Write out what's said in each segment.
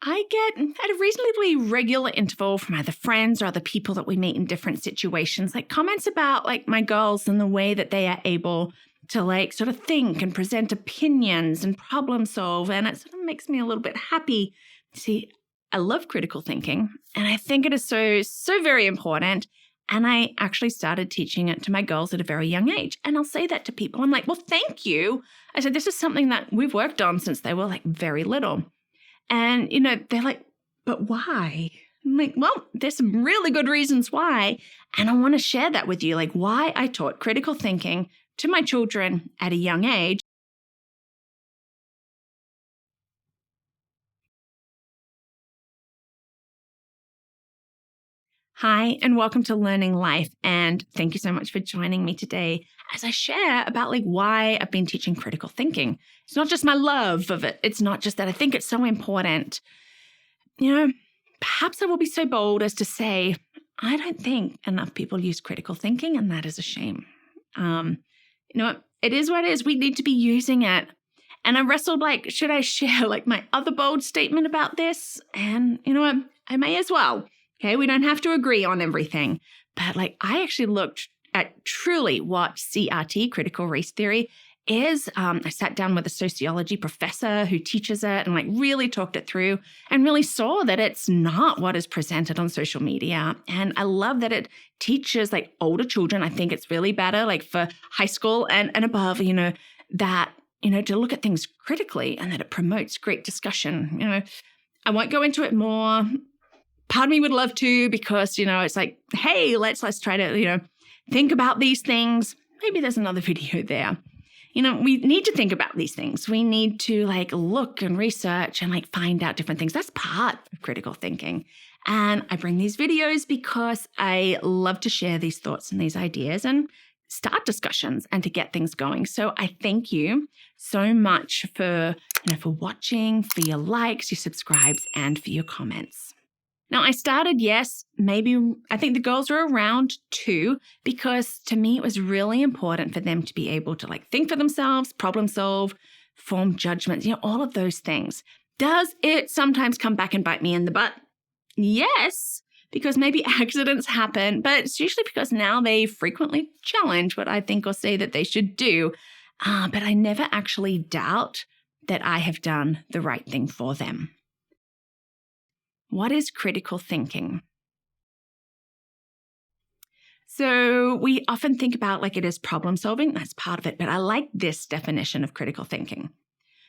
I get at a reasonably regular interval from either friends or other people that we meet in different situations, like comments about like my girls and the way that they are able to like sort of think and present opinions and problem solve. And it sort of makes me a little bit happy. See, I love critical thinking and I think it is so very important. And I actually started teaching it to my girls at a very young age. And I'll say that to people. I'm like, well, thank you. I said, this is something that we've worked on since they were like very little. And, they're like, but why? I'm like, well, there's some really good reasons why. And I want to share that with you, like why I taught critical thinking to my children at a young age. Hi, and welcome to Learning Life. And thank you so much for joining me today as I share about like why I've been teaching critical thinking. It's not just my love of it. It's not just that I think it's so important. Perhaps I will be so bold as to say, I don't think enough people use critical thinking, and that is a shame. It is what it is. We need to be using it. And I wrestled like, should I share like my other bold statement about this? And you know what? I may as well. Okay, we don't have to agree on everything. But like I actually looked at truly what CRT, critical race theory, is. I sat down with a sociology professor who teaches it and like really talked it through and really saw that it's not what is presented on social media. And I love that it teaches like older children. I think it's really better like for high school and above, that, to look at things critically and that it promotes great discussion. I won't go into it more. Part of me would love to because, it's like, hey, let's try to, think about these things. Maybe there's another video there. We need to think about these things. We need to like look and research and like find out different things. That's part of critical thinking. And I bring these videos because I love to share these thoughts and these ideas and start discussions and to get things going. So I thank you so much for watching, for your likes, your subscribes, and for your comments. Now, I started, I think the girls were around 2 because to me, it was really important for them to be able to like think for themselves, problem solve, form judgments, all of those things. Does it sometimes come back and bite me in the butt? Yes, because maybe accidents happen, but it's usually because now they frequently challenge what I think or say that they should do. But I never actually doubt that I have done the right thing for them. What is critical thinking? So we often think about like it is problem solving. That's part of it. But I like this definition of critical thinking.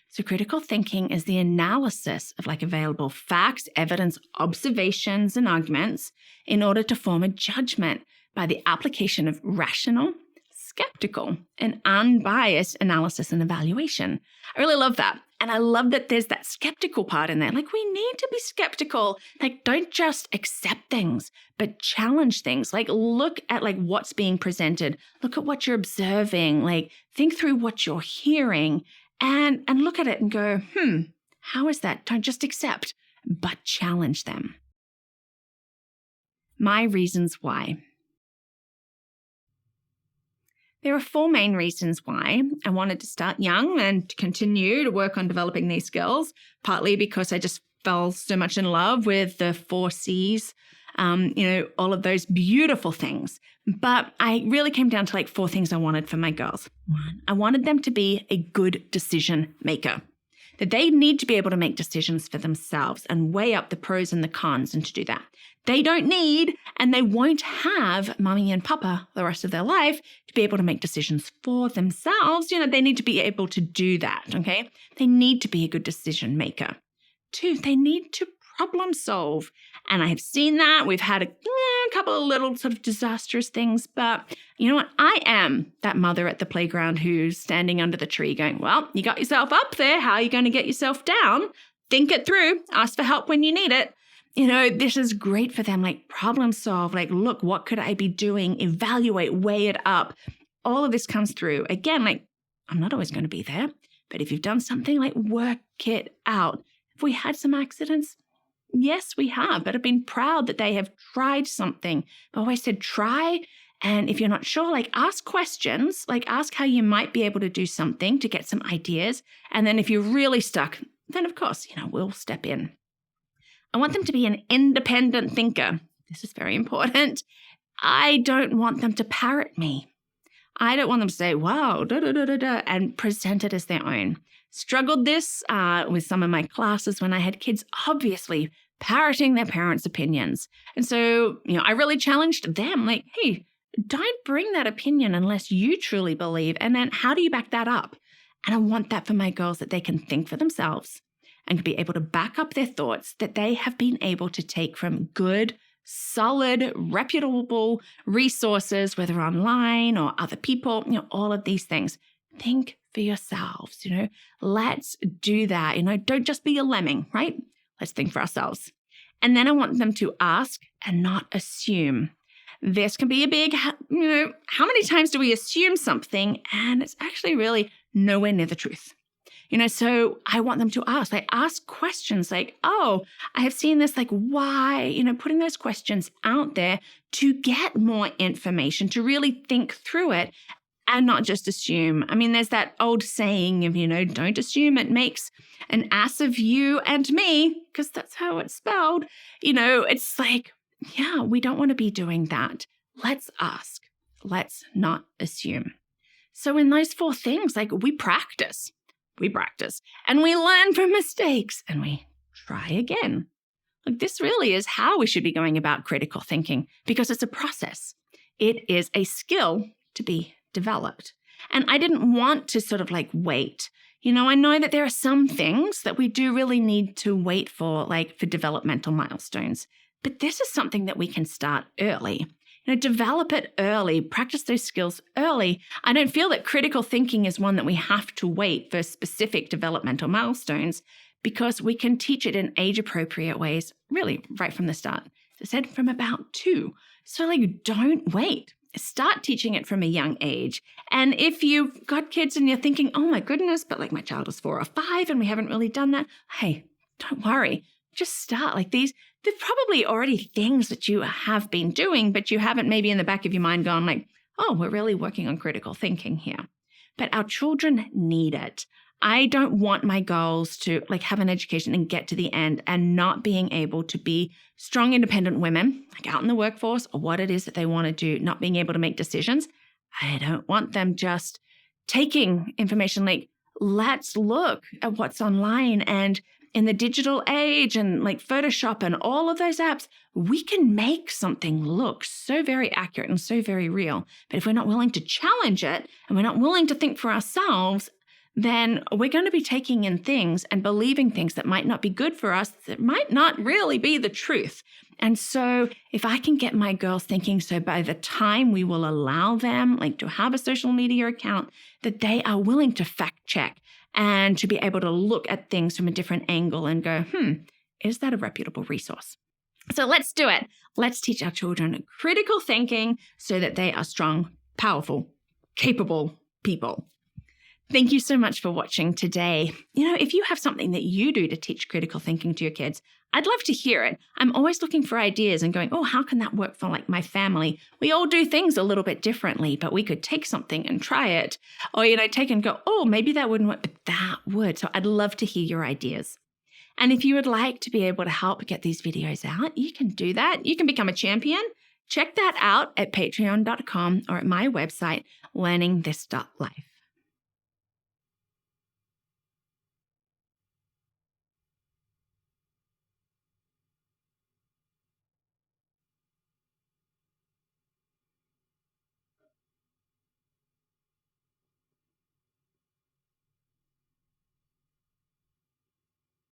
So critical thinking is the analysis of like available facts, evidence, observations, and arguments in order to form a judgment by the application of rational, skeptical, and unbiased analysis and evaluation. I really love that. And I love that there's that skeptical part in there. Like we need to be skeptical. Like don't just accept things, but challenge things. Like look at like what's being presented. Look at what you're observing. Like think through what you're hearing and look at it and go, how is that? Don't just accept, but challenge them. My reasons why. There are 4 main reasons why I wanted to start young and continue to work on developing these skills, partly because I just fell so much in love with the 4 C's, all of those beautiful things. But I really came down to like 4 things I wanted for my girls. 1, I wanted them to be a good decision maker, that they need to be able to make decisions for themselves and weigh up the pros and the cons. And to do that, they don't need and they won't have mommy and papa the rest of their life to be able to make decisions for themselves. They need to be able to do that, okay? They need to be a good decision maker. 2, they need to problem solve. And I have seen that. We've had a couple of little sort of disastrous things, but you know what? I am that mother at the playground who's standing under the tree going, well, you got yourself up there. How are you going to get yourself down? Think it through. Ask for help when you need it. This is great for them, like problem solve, like, look, what could I be doing? Evaluate, weigh it up. All of this comes through. Again, like, I'm not always going to be there, but if you've done something, like, work it out. Have we had some accidents? Yes, we have, but I've been proud that they have tried something. I've always said try, and if you're not sure, like, ask questions, like, ask how you might be able to do something to get some ideas. And then if you're really stuck, then of course, we'll step in. I want them to be an independent thinker. This is very important. I don't want them to parrot me. I don't want them to say, wow, da, da, da, da, da, and present it as their own. Struggled this with some of my classes when I had kids obviously parroting their parents' opinions. And so, I really challenged them, like, hey, don't bring that opinion unless you truly believe. And then how do you back that up? And I want that for my girls, that they can think for themselves and be able to back up their thoughts, that they have been able to take from good, solid, reputable resources, whether online or other people, all of these things. Think for yourselves, let's do that. Don't just be a lemming, right? Let's think for ourselves. And then I want them to ask and not assume. This can be a big, how many times do we assume something and it's actually really nowhere near the truth? So I want them to ask questions like, oh, I have seen this, like, why, putting those questions out there to get more information, to really think through it and not just assume. I mean, there's that old saying of, don't assume it makes an ass of you and me, because that's how it's spelled. It's like, yeah, we don't want to be doing that. Let's ask. Let's not assume. So in those 4 things, like, we practice and we learn from mistakes and we try again. Like, this really is how we should be going about critical thinking, because it's a process. It is a skill to be developed. And I didn't want to sort of like wait. I know that there are some things that we do really need to wait for, like for developmental milestones. But this is something that we can start early. Develop it early, practice those skills early. I don't feel that critical thinking is one that we have to wait for specific developmental milestones, because we can teach it in age-appropriate ways, really right from the start. As I said, from about 2. So don't wait. Start teaching it from a young age. And if you've got kids and you're thinking, oh my goodness, but like my child is 4 or 5 and we haven't really done that, hey, don't worry. Just start like these. They're probably already things that you have been doing, but you haven't maybe in the back of your mind gone like, oh, we're really working on critical thinking here. But our children need it. I don't want my girls to like have an education and get to the end and not being able to be strong, independent women, like out in the workforce or what it is that they want to do, not being able to make decisions. I don't want them just taking information like, let's look at what's online, and in the digital age and like Photoshop and all of those apps, we can make something look so very accurate and so very real. But if we're not willing to challenge it and we're not willing to think for ourselves, then we're going to be taking in things and believing things that might not be good for us, that might not really be the truth. And so if I can get my girls thinking, so by the time we will allow them like to have a social media account, that they are willing to fact check and to be able to look at things from a different angle and go, is that a reputable resource? So let's do it. Let's teach our children critical thinking so that they are strong, powerful, capable people. Thank you so much for watching today. If you have something that you do to teach critical thinking to your kids, I'd love to hear it. I'm always looking for ideas and going, oh, how can that work for like my family? We all do things a little bit differently, but we could take something and try it. Or, take and go, oh, maybe that wouldn't work, but that would. So I'd love to hear your ideas. And if you would like to be able to help get these videos out, you can do that. You can become a champion. Check that out at patreon.com or at my website, LearningThis.Life.